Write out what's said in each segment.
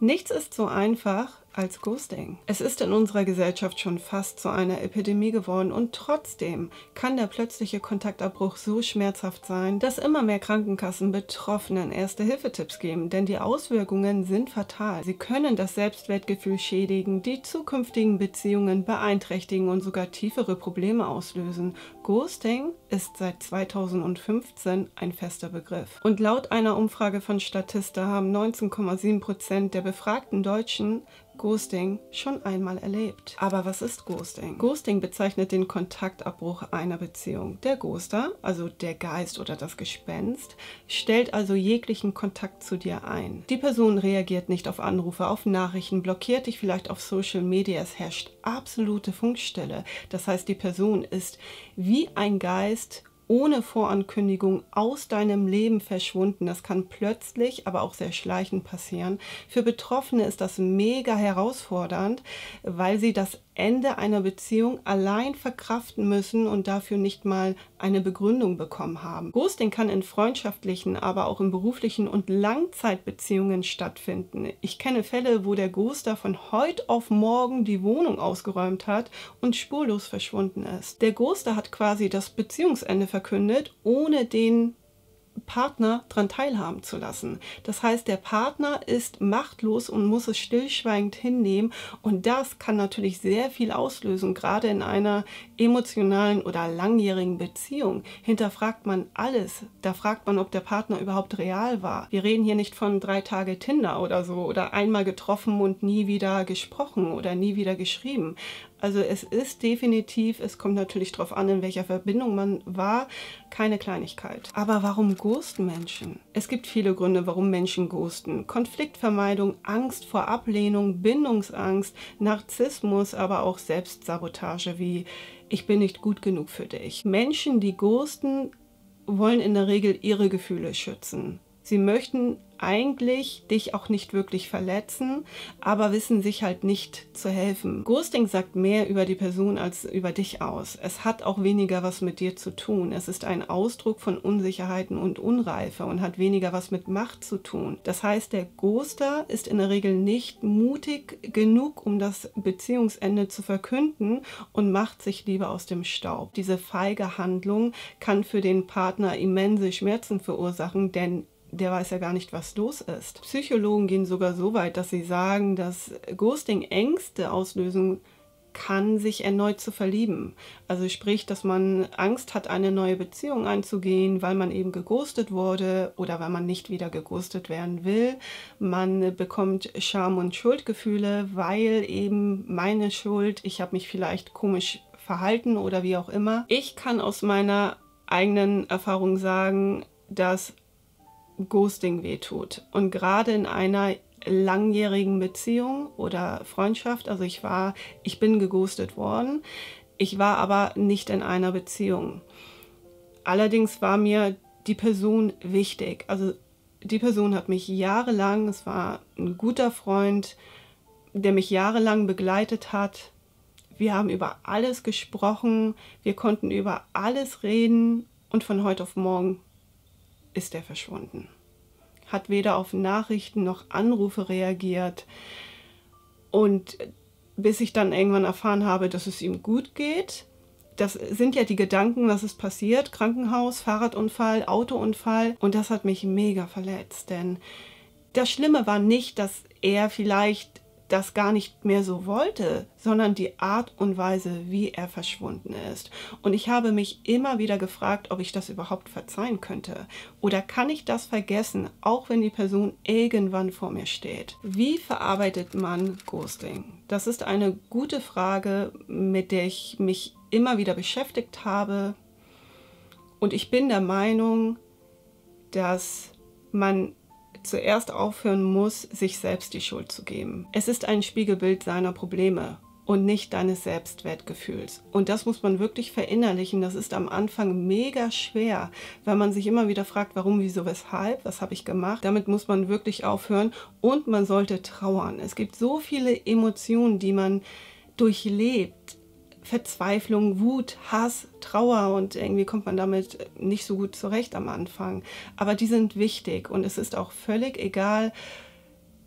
Nichts ist so einfach als Ghosting. Es ist in unserer Gesellschaft schon fast zu einer Epidemie geworden und trotzdem kann der plötzliche Kontaktabbruch so schmerzhaft sein, dass immer mehr Krankenkassen Betroffenen Erste-Hilfe-Tipps geben, denn die Auswirkungen sind fatal. Sie können das Selbstwertgefühl schädigen, die zukünftigen Beziehungen beeinträchtigen und sogar tiefere Probleme auslösen. Ghosting ist seit 2015 ein fester Begriff. Und laut einer Umfrage von Statista haben 19,7% der befragten Deutschen Ghosting schon einmal erlebt. Aber was ist Ghosting? Ghosting bezeichnet den Kontaktabbruch einer Beziehung. Der Ghoster, also der Geist oder das Gespenst, stellt also jeglichen Kontakt zu dir ein. Die Person reagiert nicht auf Anrufe, auf Nachrichten, blockiert dich vielleicht auf Social Media. Es herrscht absolute Funkstille. Das heißt, die Person ist wie ein Geist ohne Vorankündigung aus deinem Leben verschwunden. Das kann plötzlich, aber auch sehr schleichend passieren. Für Betroffene ist das mega herausfordernd, weil sie das Ende einer Beziehung allein verkraften müssen und dafür nicht mal eine Begründung bekommen haben. Ghosting kann in freundschaftlichen, aber auch in beruflichen und Langzeitbeziehungen stattfinden. Ich kenne Fälle, wo der Ghoster von heute auf morgen die Wohnung ausgeräumt hat und spurlos verschwunden ist. Der Ghoster hat quasi das Beziehungsende verkündet, ohne den Partner daran teilhaben zu lassen. Das heißt, der Partner ist machtlos und muss es stillschweigend hinnehmen und das kann natürlich sehr viel auslösen, gerade in einer emotionalen oder langjährigen Beziehung. Hinterfragt man alles. Da fragt man, ob der Partner überhaupt real war. Wir reden hier nicht von 3 Tage Tinder oder so oder einmal getroffen und nie wieder gesprochen oder nie wieder geschrieben. Also es ist definitiv, es kommt natürlich darauf an, in welcher Verbindung man war, keine Kleinigkeit. Aber warum ghosten Menschen? Es gibt viele Gründe, warum Menschen ghosten. Konfliktvermeidung, Angst vor Ablehnung, Bindungsangst, Narzissmus, aber auch Selbstsabotage wie ich bin nicht gut genug für dich. Menschen, die ghosten, wollen in der Regel ihre Gefühle schützen. Sie möchten eigentlich dich auch nicht wirklich verletzen, aber wissen sich halt nicht zu helfen. Ghosting sagt mehr über die Person als über dich aus. Es hat auch weniger was mit dir zu tun. Es ist ein Ausdruck von Unsicherheiten und Unreife und hat weniger was mit Macht zu tun. Das heißt, der Ghoster ist in der Regel nicht mutig genug, um das Beziehungsende zu verkünden und macht sich lieber aus dem Staub. Diese feige Handlung kann für den Partner immense Schmerzen verursachen, denn der weiß ja gar nicht, was los ist. Psychologen gehen sogar so weit, dass sie sagen, dass Ghosting Ängste auslösen kann, sich erneut zu verlieben. Also sprich, dass man Angst hat, eine neue Beziehung einzugehen, weil man eben geghostet wurde oder weil man nicht wieder geghostet werden will. Man bekommt Scham- und Schuldgefühle, weil eben meine Schuld, ich habe mich vielleicht komisch verhalten oder wie auch immer. Ich kann aus meiner eigenen Erfahrung sagen, dass Ghosting wehtut. Und gerade in einer langjährigen Beziehung oder Freundschaft, also ich bin geghostet worden, ich war aber nicht in einer Beziehung. Allerdings war mir die Person wichtig. Also die Person hat mich jahrelang, es war ein guter Freund, der mich jahrelang begleitet hat. Wir haben über alles gesprochen, wir konnten über alles reden und von heute auf morgen ist er verschwunden. Hat weder auf Nachrichten noch Anrufe reagiert. Und bis ich dann irgendwann erfahren habe, dass es ihm gut geht, das sind ja die Gedanken, was ist passiert, Krankenhaus, Fahrradunfall, Autounfall. Und das hat mich mega verletzt, denn das Schlimme war nicht, dass er vielleicht das gar nicht mehr so wollte, sondern die Art und Weise, wie er verschwunden ist. Und ich habe mich immer wieder gefragt, ob ich das überhaupt verzeihen könnte. Oder kann ich das vergessen, auch wenn die Person irgendwann vor mir steht? Wie verarbeitet man Ghosting? Das ist eine gute Frage, mit der ich mich immer wieder beschäftigt habe. Und ich bin der Meinung, dass man zuerst aufhören muss, sich selbst die Schuld zu geben. Es ist ein Spiegelbild seiner Probleme und nicht deines Selbstwertgefühls. Und das muss man wirklich verinnerlichen. Das ist am Anfang mega schwer, weil man sich immer wieder fragt, warum, wieso, weshalb, was habe ich gemacht. Damit muss man wirklich aufhören und man sollte trauern. Es gibt so viele Emotionen, die man durchlebt. Verzweiflung, Wut, Hass, Trauer und irgendwie kommt man damit nicht so gut zurecht am Anfang. Aber die sind wichtig und es ist auch völlig egal,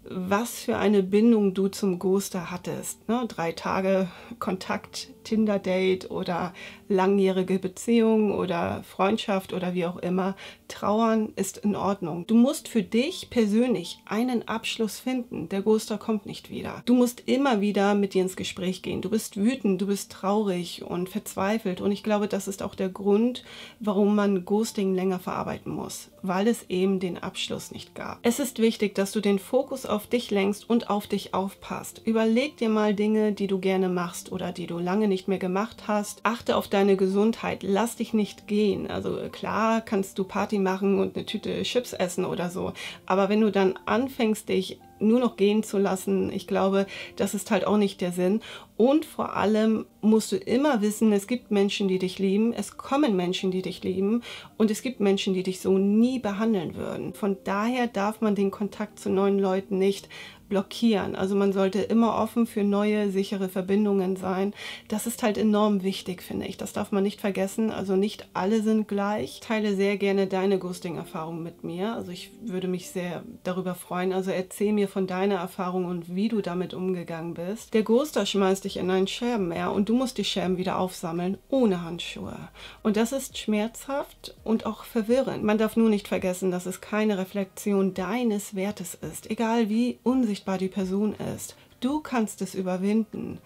was für eine Bindung du zum Ghoster hattest. Ne? 3 Tage Kontakt, Tinder-Date oder langjährige Beziehung oder Freundschaft oder wie auch immer. Trauern ist in Ordnung. Du musst für dich persönlich einen Abschluss finden. Der Ghoster kommt nicht wieder. Du musst immer wieder mit dir ins Gespräch gehen. Du bist wütend, du bist traurig und verzweifelt. Und ich glaube, das ist auch der Grund, warum man Ghosting länger verarbeiten muss, weil es eben den Abschluss nicht gab. Es ist wichtig, dass du den Fokus auf dich lenkst und auf dich aufpasst. Überleg dir mal Dinge, die du gerne machst oder die du lange nicht mehr gemacht hast. Achte auf deine Gesundheit. Lass dich nicht gehen. Also klar kannst du Party machen und eine Tüte Chips essen oder so. Aber wenn du dann anfängst, dich nur noch gehen zu lassen, ich glaube, das ist halt auch nicht der Sinn. Und vor allem musst du immer wissen, es gibt Menschen, die dich lieben, es kommen Menschen, die dich lieben und es gibt Menschen, die dich so nie behandeln würden. Von daher darf man den Kontakt zu neuen Leuten nicht blockieren. Also man sollte immer offen für neue, sichere Verbindungen sein. Das ist halt enorm wichtig, finde ich. Das darf man nicht vergessen. Also nicht alle sind gleich. Ich teile sehr gerne deine Ghosting-Erfahrung mit mir. Also ich würde mich sehr darüber freuen. Also erzähl mir von deiner Erfahrung und wie du damit umgegangen bist. Der Ghoster schmeißt dich in ein Scherbenmeer und du musst die Scherben wieder aufsammeln, ohne Handschuhe. Und das ist schmerzhaft und auch verwirrend. Man darf nur nicht vergessen, dass es keine Reflexion deines Wertes ist. Egal wie unsichtbar die Person ist. Du kannst es überwinden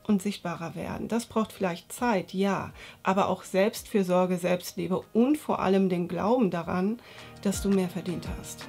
und sichtbarer werden. Das braucht vielleicht Zeit, ja, aber auch Selbstfürsorge, Selbstliebe und vor allem den Glauben daran, dass du mehr verdient hast.